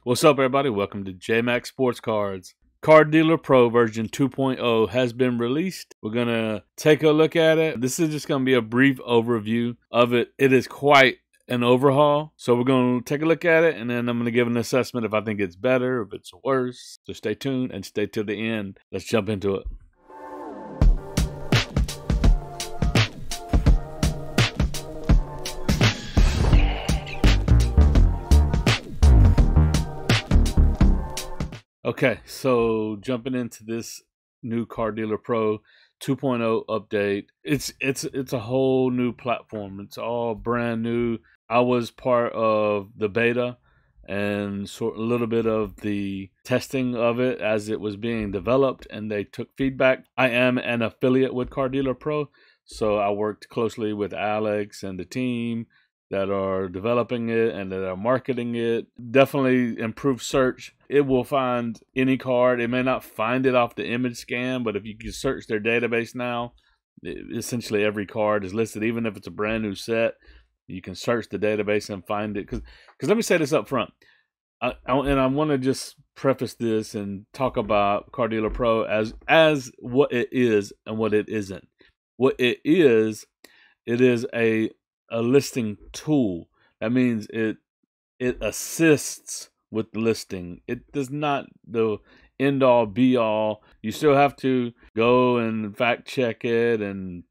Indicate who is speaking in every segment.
Speaker 1: What's up, everybody? Welcome to JMac Sports Cards. Card Dealer Pro version 2.0 has been released. We're going to take a look at it. This is just going to be a brief overview of it. It is quite an overhaul. So we're going to take a look at it, and then I'm going to give an assessment if I think it's better, if it's worse. So stay tuned and stay till the end. Let's jump into it. Okay, so jumping into this new Card Dealer Pro 2.0 update, it's a whole new platform. It's all brand new. I was part of the beta and a little bit of the testing of it as it was being developed, and they took feedback. I am an affiliate with Card Dealer Pro, so I worked closely with Alex and the team that are developing it and that are marketing it. Definitely improve search. It will find any card. It may not find it off the image scan, but if you can search their database now, essentially every card is listed. Even if it's a brand new set, you can search the database and find it. Because let me say this up front. I want to just preface this and talk about Card Dealer Pro as what it is and what it isn't. What it is a listing tool. That means it assists with the listing. It does not the end all be all. You still have to go and fact check it and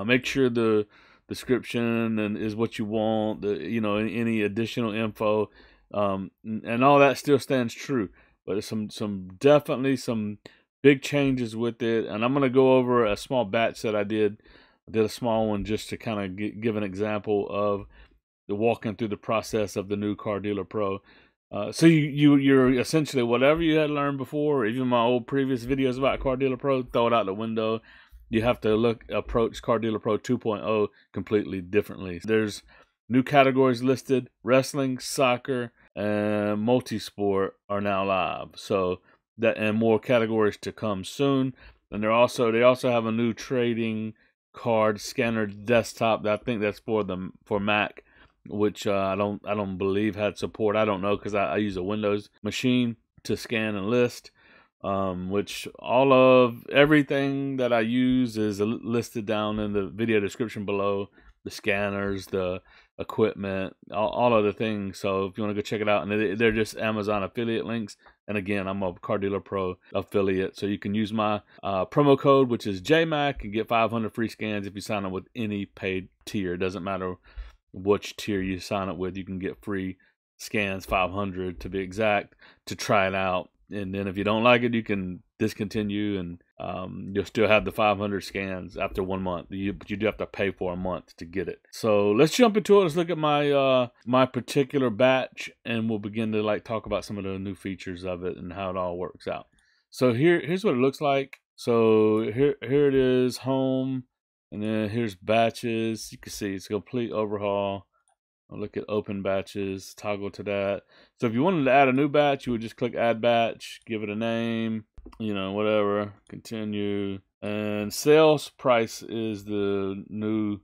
Speaker 1: make sure the description and is what you want. Any additional info and all that still stands true. But there's definitely some big changes with it, and I'm gonna go over a small batch that I did. I did a small one just to kind of give an example of the walking through the process of the new Card Dealer Pro. So you're essentially whatever you had learned before, even my old previous videos about Card Dealer Pro, throw it out the window. You have to approach Card Dealer Pro 2.0 completely differently. There's new categories listed. Wrestling, soccer, and multi-sport are now live. So that and more categories to come soon. And they also have a new trading card scanner desktop that I think that's for Mac, which I don't believe had support. I don't know, because I use a Windows machine to scan and list, which all of everything that I use is listed down in the video description below. The scanners, the equipment, all of the things. So if you want to go check it out, and they're just Amazon affiliate links. And again, I'm a Card Dealer Pro affiliate, so you can use my promo code, which is JMac, and get 500 free scans if you sign up with any paid tier. It doesn't matter which tier you sign up with, you can get free scans, 500 to be exact, to try it out. And then if you don't like it, you can discontinue, and you'll still have the 500 scans after 1 month. But you do have to pay for a month to get it. So let's jump into it. Let's look at my my particular batch, and we'll begin to talk about some of the new features of it and how it all works out. So here's what it looks like. So here it is, home, and then here's batches. You can see it's a complete overhaul. I'll look at open batches, toggle to that. So if you wanted to add a new batch, you would just click add batch, give it a name, whatever, continue. And sales price is the new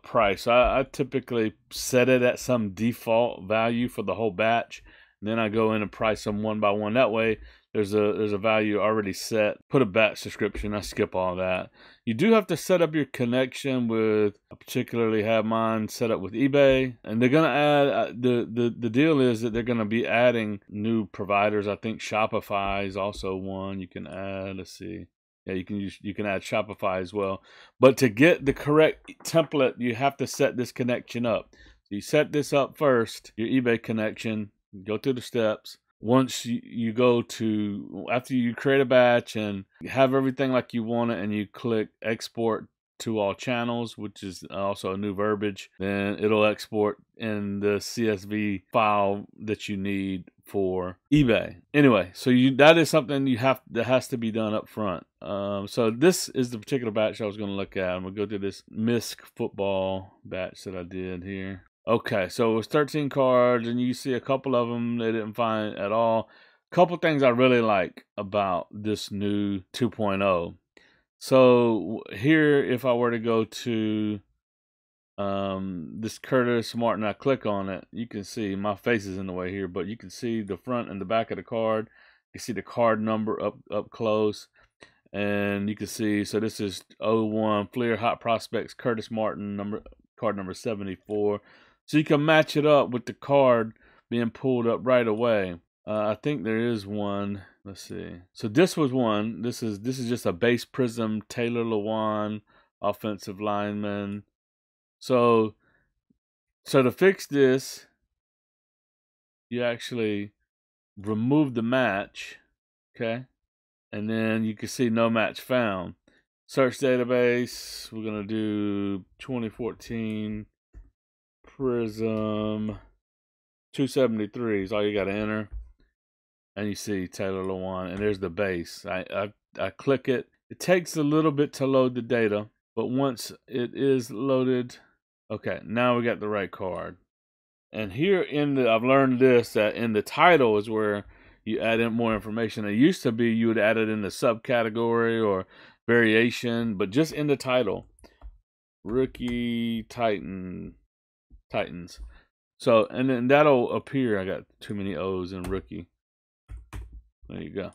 Speaker 1: price. I typically set it at some default value for the whole batch. And then I go in and price them one by one. That way there's a value already set. Put a batch description. I skip all that. You do have to set up your connection with, I particularly have mine set up with eBay, and they're gonna add the deal is that they're gonna be adding new providers. I think Shopify is also one you can add. Let's see. Yeah, you can add Shopify as well. But to get the correct template, you have to set this connection up. So you set this up first, your eBay connection, go through the steps. Once you go to, after you create a batch and have everything like you want it, and you click export to all channels, which is also a new verbiage, then it'll export in the CSV file that you need for eBay. Anyway, so that is something that has to be done up front. So this is the particular batch I was going to look at. I'm going to go through this MISC football batch that I did here. Okay, so it was 13 cards, and you see a couple of them they didn't find at all. Couple things I really like about this new 2.0. So here, if I were to go to This Curtis Martin, I click on it, you can see my face is in the way here, but you can see the front and the back of the card. You see the card number up close, and you can see, so this is 01 Fleer Hot Prospects Curtis Martin card number 74. So you can match it up with the card being pulled up right away. I think there is one. Let's see. So this was one. This is just a base prism Taylor Lewan offensive lineman. So to fix this, you actually remove the match, okay? And then you can see no match found. Search database, we're gonna do 2014 Prism 273 is all you gotta enter. And you see Taylor Lewan, and there's the base. I click it. It takes a little bit to load the data, but once it is loaded, okay, now we got the right card. And here I've learned this, that in the title is where you add in more information. It used to be you would add it in the subcategory or variation, but just in the title. Rookie Titans. So, and then that'll appear. I got too many O's in rookie. There you go.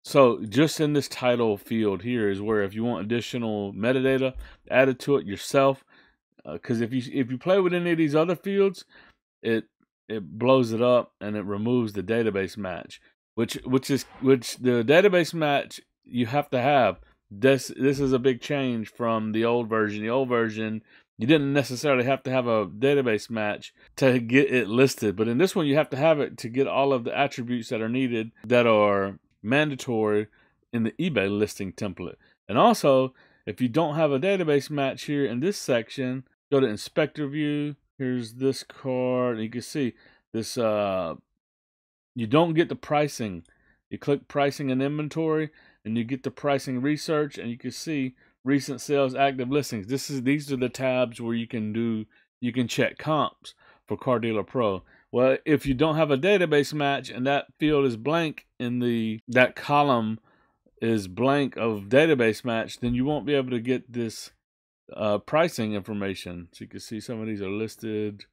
Speaker 1: So just in this title field here is where if you want additional metadata added to it yourself, because if you play with any of these other fields, it blows it up and it removes the database match, which the database match you have to have. This is a big change from the old version. The old version, you didn't necessarily have to have a database match to get it listed, but in this one you have to have it to get all of the attributes that are needed, that are mandatory in the eBay listing template. And also, if you don't have a database match here in this section, go to Inspector View. Here's this card. You can see this. You don't get the pricing. You click Pricing and Inventory, and you get the Pricing Research, and you can see Recent Sales, Active Listings. These are the tabs where you can check comps for Car Dealer Pro. Well, if you don't have a database match and that field is blank that column is blank of database match, then you won't be able to get this pricing information. So you can see some of these are listed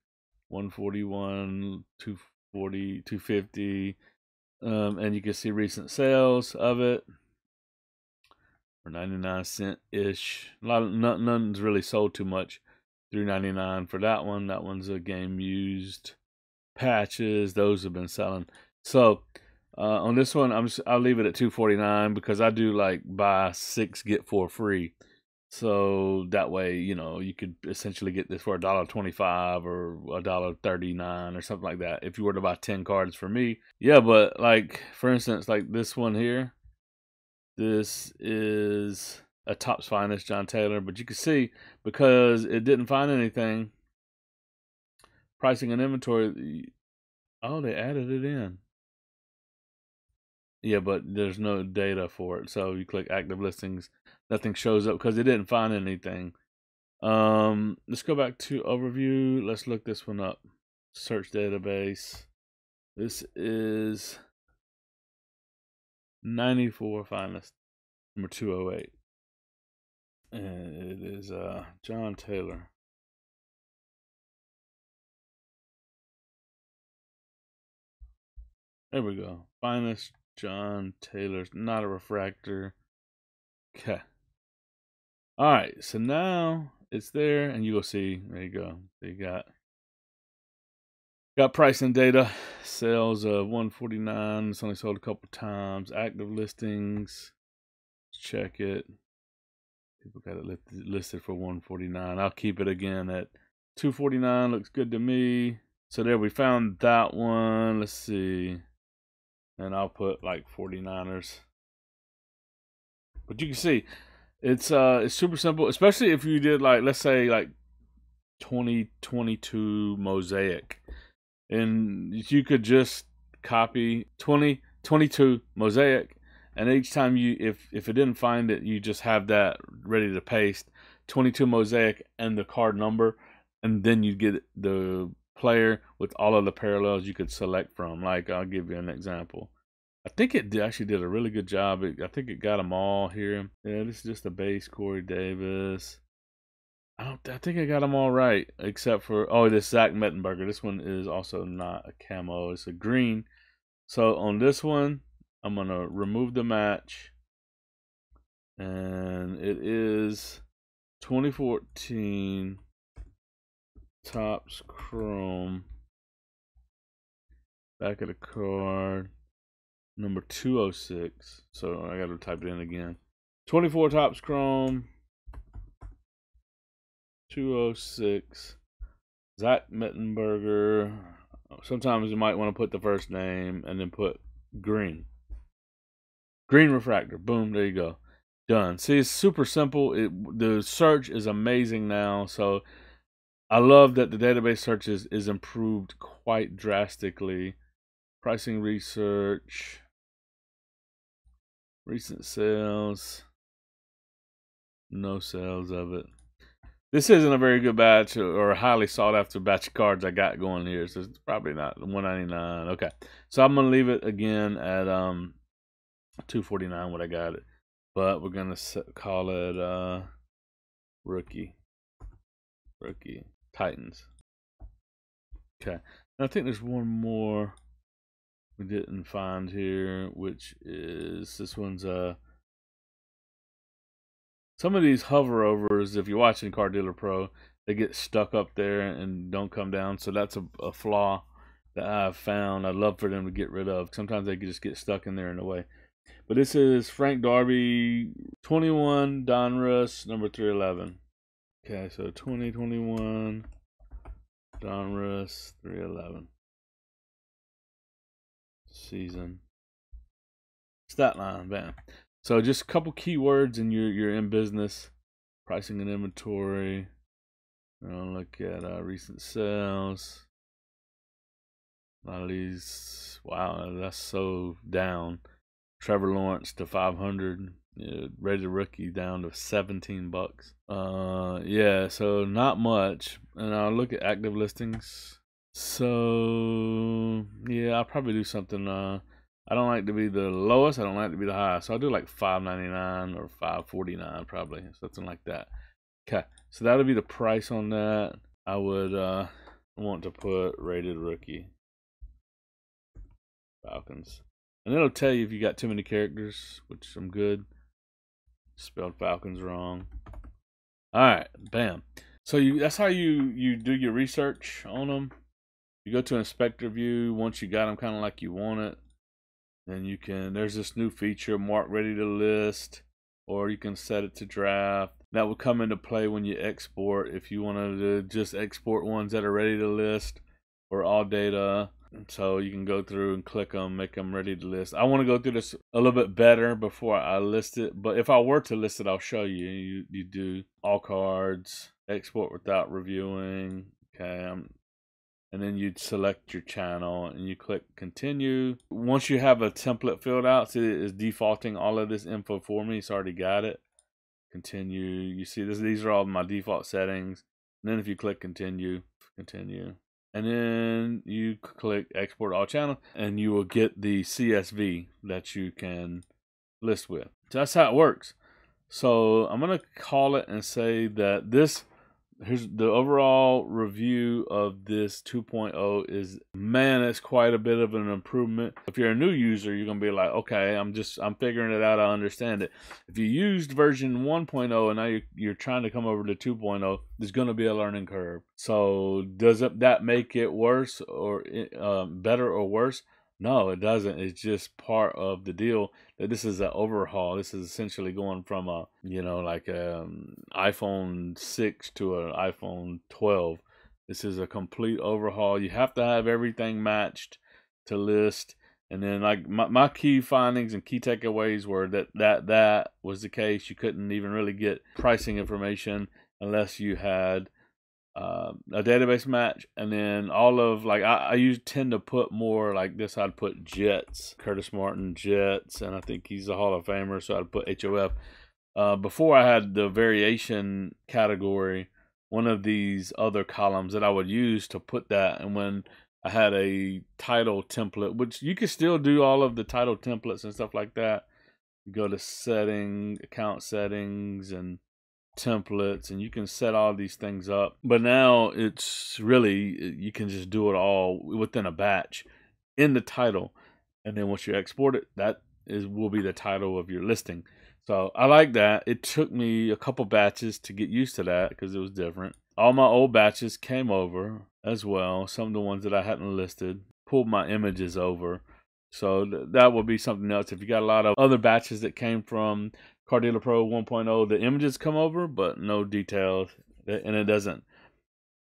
Speaker 1: 141, 240, 250, and you can see recent sales of it for 99 cent ish. None's really sold too much. $3.99 for that one. That one's a game used. Patches, those have been selling. So on this one, I'll leave it at $2.49 because I do like buy 6 get 4 free. So that way, you could essentially get this for $1.25 or $1.39 or something like that if you were to buy 10 cards for me. Yeah, but like for instance, like this one here, this is a Topps Finest John Taylor, but you can see because it didn't find anything. Pricing and inventory. Oh, they added it in. Yeah, but there's no data for it. So you click active listings, nothing shows up because it didn't find anything. Let's go back to overview. Let's look this one up. Search database. This is 94 Finest, number 208. And it is John Taylor. There we go. Finest John Taylor's, not a refractor. Okay. All right. So now it's there, and you will see. There you go. So you got pricing data. Sales of 149. It's only sold a couple times. Active listings. Let's check it. People got it listed for 149. I'll keep it again at 249. Looks good to me. So there, we found that one. Let's see. And I'll put like 49ers. But you can see it's super simple, especially if you did like, let's say like 2022 Mosaic, and you could just copy 2022 Mosaic, and each time if it didn't find it, you just have that ready to paste 22 Mosaic and the card number, and then you get the player with all of the parallels you could select from. Like, I'll give you an example. I think it actually did a really good job. I think it got them all here. Yeah, this is just a base. Corey Davis. I think I got them all right, except for, oh, this Zach Mettenberger. This one is also not a camo. It's a green. So on this one, I'm going to remove the match. And it is 2014 Topps Chrome. Back of the card. Number 206. So I got to type it in again. 24 Topps Chrome. 206. Zach Mettenberger. Sometimes you might want to put the first name and then put green. Green refractor. Boom. There you go. Done. See, it's super simple. The search is amazing now. So I love that the database search is improved quite drastically. Pricing research. Recent sales. No sales of it. This isn't a very good batch or a highly sought after batch of cards I got going here, so it's probably not $199. Okay, so I'm gonna leave it again at $249 what I got it, but we're gonna call it rookie Titans. Okay, and I think there's one more we didn't find here, which is this one's some of these hover overs, if you're watching Car Dealer Pro, they get stuck up there and don't come down. So that's a flaw that I've found. I'd love for them to get rid of. Sometimes they just get stuck in there in the way. But this is Frank Darby, 21 Donruss, number 311. Okay, so 2021 Donruss, 311. Season. Stat line, bam. So just a couple keywords and you're in business. Pricing and inventory. Look at recent sales. A lot of these, wow, that's so down. Trevor Lawrence to 500. Rated rookie down to $17. Yeah, so not much. And I'll look at active listings. So yeah, I'll probably do something. I don't like to be the lowest. I don't like to be the highest. So I'll do like $5.99 or $5.49 probably, something like that. Okay, so that'll be the price on that. I would want to put rated rookie Falcons, and it'll tell you if you got too many characters, which I'm good. Spelled Falcons wrong. All right, bam. So that's how you do your research on them. You go to inspector view once you got them kind of like you want it. Then you can, there's this new feature, mark ready to list, or you can set it to draft. That will come into play when you export. If you wanted to just export ones that are ready to list or all data. So you can go through and click them, make them ready to list. I want to go through this a little bit better before I list it. But if I were to list it, I'll show you. You do all cards, export without reviewing. Okay, and then you'd select your channel and you click continue. Once you have a template filled out, see it is defaulting all of this info for me. It's already got it. Continue. You see this, these are all my default settings. And then if you click continue, and then you click export all channel, and you will get the CSV that you can list with. So that's how it works. So I'm gonna call it and say that here's the overall review of this 2.0 is, man, it's quite a bit of an improvement. If you're a new user, you're gonna be like, okay, I'm figuring it out, I understand it. If you used version 1.0 and now you're trying to come over to 2.0, there's gonna be a learning curve. So does that make it worse or better or worse? No, it doesn't. It's just part of the deal that this is an overhaul. This is essentially going from a, like iPhone 6 to an iPhone 12. This is a complete overhaul. You have to have everything matched to list. And then like my key findings and key takeaways were that was the case. You couldn't even really get pricing information unless you had a database match. And then all of, like, I tend to put more like this. I'd put Jets, Curtis Martin Jets, and I think he's a Hall of Famer, so I'd put HOF. Before I had the variation category, one of these other columns that I would use to put that. And when I had a title template, which you can still do all of the title templates and stuff like that, you go to account settings, and templates, and you can set all these things up. But now it's really, you can just do it all within a batch in the title. And then once you export it, will be the title of your listing. So I like that. It took me a couple batches to get used to that because it was different. All my old batches came over as well. Some of the ones that I hadn't listed, pulled my images over. So that will be something else. If you got a lot of other batches that came from Car Dealer Pro 1.0, the images come over, but no details. And it doesn't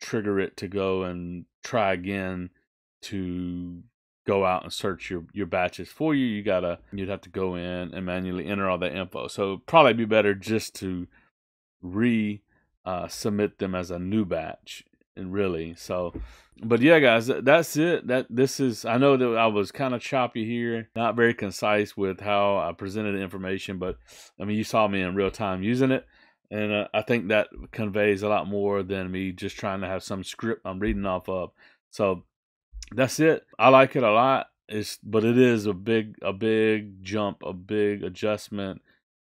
Speaker 1: trigger it to go and try again to go out and search your batches for you. You'd have to go in and manually enter all that info. So it'd probably be better just to submit them as a new batch. And really, so, but yeah, guys, that's it. I know that I was kind of choppy here, not very concise with how I presented the information, but I mean, you saw me in real time using it, and I think that conveys a lot more than me just trying to have some script I'm reading off of. So that's it. I like it a lot. But it is a big jump, a big adjustment.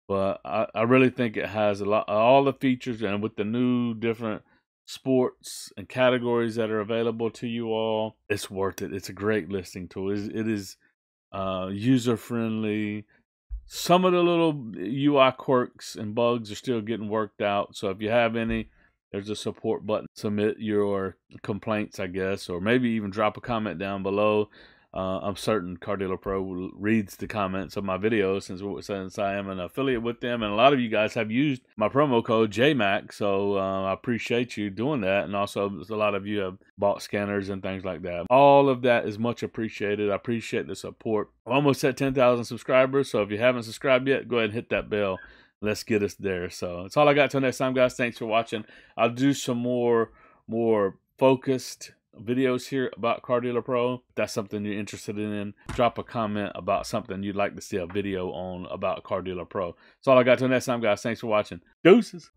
Speaker 1: But I really think it has all the features, and with the new different sports and categories that are available to you all, it's worth it. It's a great listing tool. It is user friendly. Some of the little UI quirks and bugs are still getting worked out. So if you have any, there's a support button. Submit your complaints, I guess, or maybe even drop a comment down below. I'm certain Car Dealer Pro reads the comments of my videos since I am an affiliate with them. And a lot of you guys have used my promo code JMac, so I appreciate you doing that. And also, a lot of you have bought scanners and things like that. All of that is much appreciated. I appreciate the support. I'm almost at 10,000 subscribers, so if you haven't subscribed yet, go ahead and hit that bell. Let's get us there. So that's all I got till next time, guys. Thanks for watching. I'll do some more focused videos here about Car Dealer Pro. If that's something you're interested in, drop a comment about something you'd like to see a video on about Car Dealer Pro. That's all I got till next time, guys. Thanks for watching. Deuces.